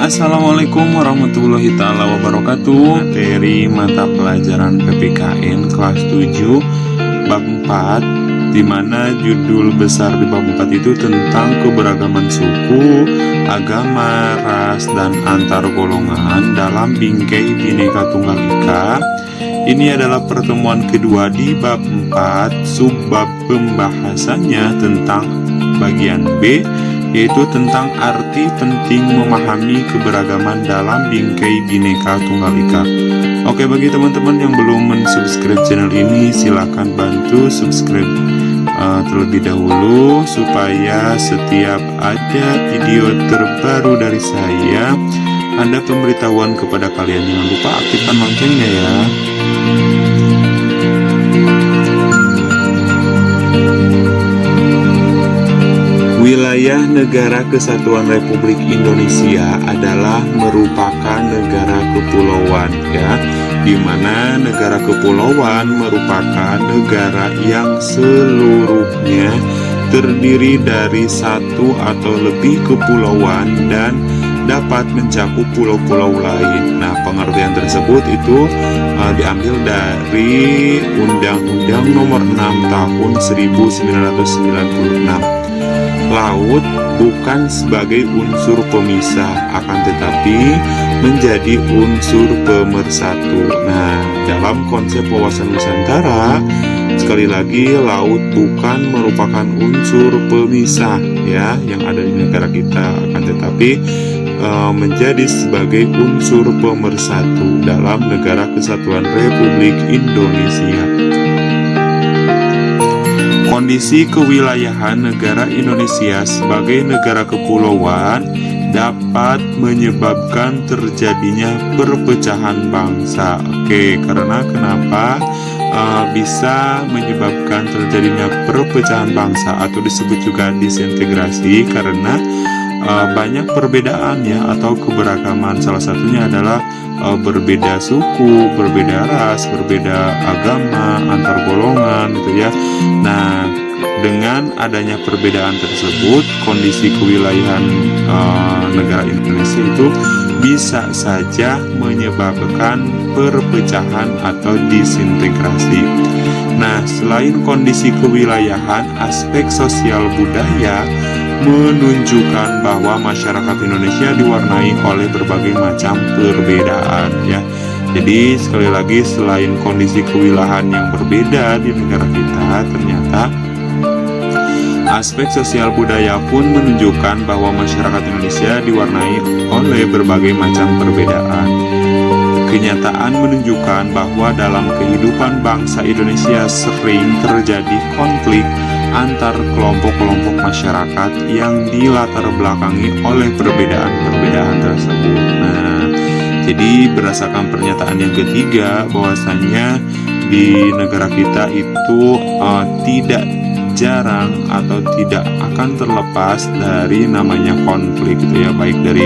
Assalamualaikum warahmatullahi ta'ala wabarakatuh. Materi mata pelajaran PPKN kelas 7 bab 4, dimana judul besar di bab 4 itu tentang keberagaman suku, agama, ras, dan antar golongan dalam bingkai Bhinneka Tunggal Ika. Ini adalah pertemuan kedua di bab 4, subbab pembahasannya tentang bagian B, yaitu tentang arti penting memahami keberagaman dalam bingkai Bhinneka Tunggal Ika. Oke, bagi teman-teman yang belum mensubscribe channel ini, silahkan bantu subscribe terlebih dahulu, supaya setiap ada video terbaru dari saya ada pemberitahuan kepada kalian. Jangan lupa aktifkan loncengnya ya. Wilayah Negara Kesatuan Republik Indonesia adalah merupakan negara kepulauan ya, di mana negara kepulauan merupakan negara yang seluruhnya terdiri dari satu atau lebih kepulauan dan dapat mencakup pulau-pulau lain. Nah, pengertian tersebut itu diambil dari Undang-Undang Nomor 6 Tahun 1996. Laut bukan sebagai unsur pemisah, akan tetapi menjadi unsur pemersatu. Nah, dalam konsep wawasan Nusantara, sekali lagi, laut bukan merupakan unsur pemisah ya yang ada di negara kita, akan tetapi menjadi sebagai unsur pemersatu dalam Negara Kesatuan Republik Indonesia. Kondisi kewilayahan negara Indonesia sebagai negara kepulauan dapat menyebabkan terjadinya perpecahan bangsa. Oke, karena kenapa bisa menyebabkan terjadinya perpecahan bangsa atau disebut juga disintegrasi? Karena banyak perbedaan ya atau keberagaman. Salah satunya adalah berbeda suku, berbeda ras, berbeda agama, antar golongan gitu ya. Nah, dengan adanya perbedaan tersebut, kondisi kewilayahan negara Indonesia itu bisa saja menyebabkan perpecahan atau disintegrasi. Nah, selain kondisi kewilayahan, aspek sosial budaya menunjukkan bahwa masyarakat Indonesia diwarnai oleh berbagai macam perbedaan ya. Jadi sekali lagi, selain kondisi kewilayahan yang berbeda di negara kita, ternyata aspek sosial budaya pun menunjukkan bahwa masyarakat Indonesia diwarnai oleh berbagai macam perbedaan. Kenyataan menunjukkan bahwa dalam kehidupan bangsa Indonesia sering terjadi konflik antar kelompok-kelompok masyarakat yang dilatar belakangi oleh perbedaan-perbedaan tersebut. Nah, jadi berdasarkan pernyataan yang ketiga, bahwasanya di negara kita itu tidak jarang atau tidak akan terlepas dari namanya konflik gitu ya, baik dari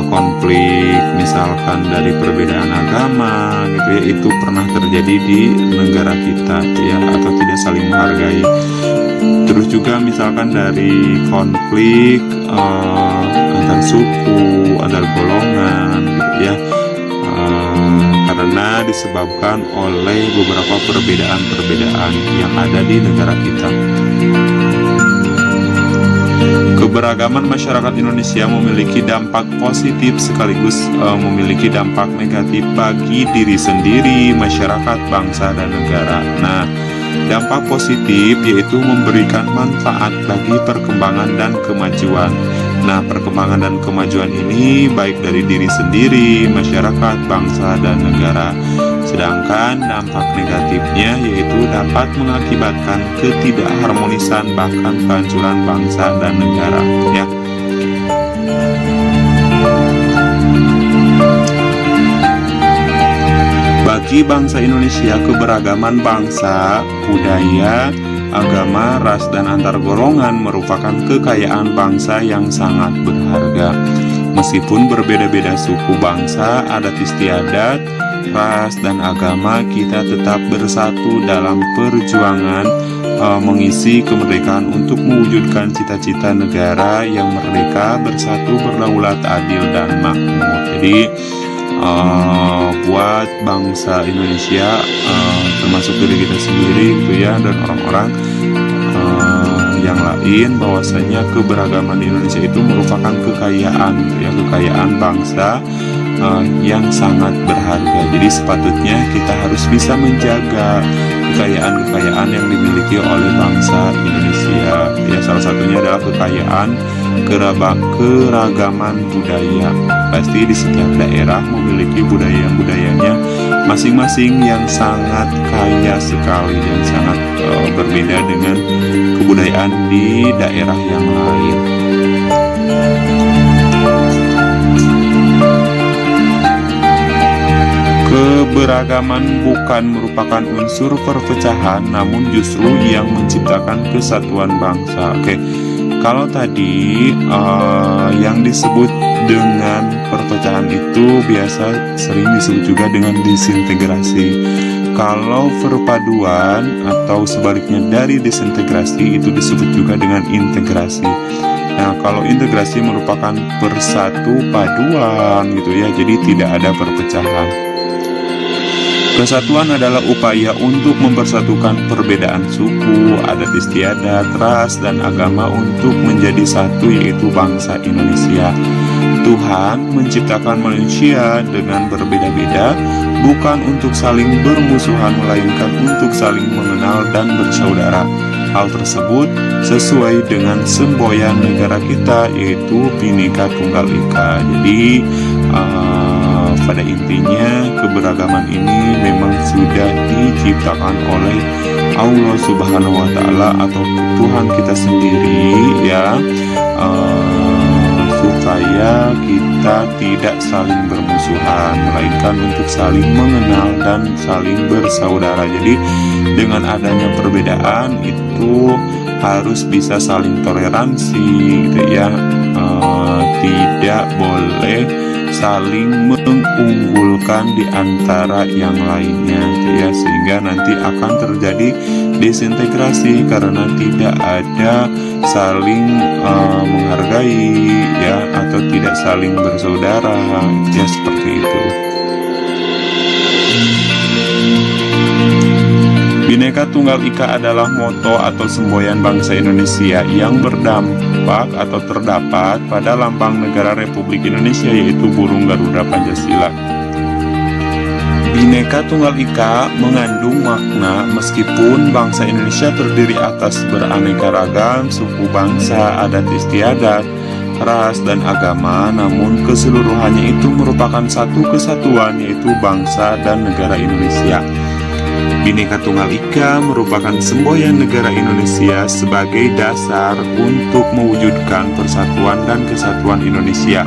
konflik misalkan dari perbedaan agama gitu ya, itu pernah terjadi di negara kita ya, atau tidak saling menghargai. Terus juga misalkan dari konflik antar suku, antar golongan gitu ya, karena disebabkan oleh beberapa perbedaan-perbedaan yang ada di negara kita. Keberagaman masyarakat Indonesia memiliki dampak positif sekaligus memiliki dampak negatif bagi diri sendiri, masyarakat, bangsa, dan negara. Nah, dampak positif yaitu memberikan manfaat bagi perkembangan dan kemajuan. Nah, perkembangan dan kemajuan ini baik dari diri sendiri, masyarakat, bangsa, dan negara. Sedangkan dampak negatifnya yaitu dapat mengakibatkan ketidakharmonisan bahkan kehancuran bangsa dan negara ya. Bagi bangsa Indonesia, keberagaman bangsa, budaya, agama, ras, dan antar golongan merupakan kekayaan bangsa yang sangat berharga. Meskipun berbeda-beda suku bangsa, adat istiadat, ras, dan agama, kita tetap bersatu dalam perjuangan mengisi kemerdekaan untuk mewujudkan cita-cita negara yang merdeka, bersatu, berdaulat, adil, dan makmur. Jadi buat bangsa Indonesia, termasuk diri kita sendiri gitu ya, dan orang-orang yang lain, bahwasanya keberagaman Indonesia itu merupakan kekayaan gitu ya, kekayaan bangsa yang sangat berharga. Jadi sepatutnya kita harus bisa menjaga kekayaan-kekayaan yang dimiliki oleh bangsa Indonesia. Ya, salah satunya adalah kekayaan keragaman budaya. Pasti di setiap daerah memiliki budayanya masing-masing yang sangat kaya sekali, yang sangat berbeda dengan kebudayaan di daerah yang lain. Keberagaman bukan merupakan unsur perpecahan, namun justru yang menciptakan kesatuan bangsa. Oke, kalau tadi yang disebut dengan perpecahan itu biasa sering disebut juga dengan disintegrasi. Kalau perpaduan atau sebaliknya dari disintegrasi itu disebut juga dengan integrasi. Nah, kalau integrasi merupakan bersatu paduan gitu ya, jadi tidak ada perpecahan. Kesatuan adalah upaya untuk mempersatukan perbedaan suku, adat istiadat, ras, dan agama untuk menjadi satu, yaitu bangsa Indonesia. Tuhan menciptakan manusia dengan berbeda-beda, bukan untuk saling bermusuhan, melainkan untuk saling mengenal dan bersaudara. Hal tersebut sesuai dengan semboyan negara kita, yaitu Bhinneka Tunggal Ika. Jadi pada intinya keberagaman ini memang sudah diciptakan oleh Allah Subhanahu wa Ta'ala atau Tuhan kita sendiri ya, supaya kita tidak saling bermusuhan, melainkan untuk saling mengenal dan saling bersaudara. Jadi dengan adanya perbedaan itu harus bisa saling toleransi gitu ya, tidak boleh saling mengunggulkan di antara yang lainnya gitu ya, sehingga nanti akan terjadi disintegrasi karena tidak ada saling menghargai ya, atau tidak saling bersaudara ya, seperti itu. Bhinneka Tunggal Ika adalah moto atau semboyan bangsa Indonesia yang berdampak atau terdapat pada lambang negara Republik Indonesia, yaitu burung Garuda Pancasila. Bhinneka Tunggal Ika mengandung makna meskipun bangsa Indonesia terdiri atas beraneka ragam suku bangsa, adat istiadat, ras, dan agama, namun keseluruhannya itu merupakan satu kesatuan, yaitu bangsa dan negara Indonesia. Bhinneka Tunggal Ika merupakan semboyan negara Indonesia sebagai dasar untuk mewujudkan persatuan dan kesatuan Indonesia.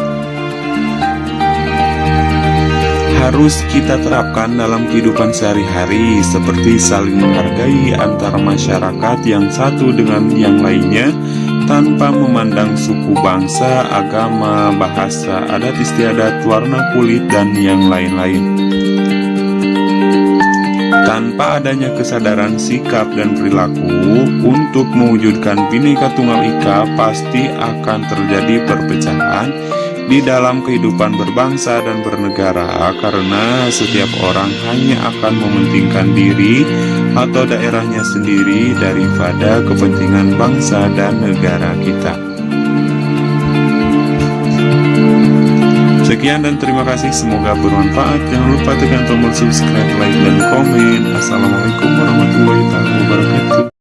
Harus kita terapkan dalam kehidupan sehari-hari, seperti saling menghargai antara masyarakat yang satu dengan yang lainnya tanpa memandang suku, bangsa, agama, bahasa, adat istiadat, warna kulit, dan yang lain-lain. Tanpa adanya kesadaran sikap dan perilaku untuk mewujudkan Bhinneka Tunggal Ika, pasti akan terjadi perpecahan di dalam kehidupan berbangsa dan bernegara, karena setiap orang hanya akan mementingkan diri atau daerahnya sendiri daripada kepentingan bangsa dan negara kita. Sekian dan terima kasih, semoga bermanfaat. Jangan lupa tekan tombol subscribe, like, dan komen. Assalamualaikum warahmatullahi wabarakatuh.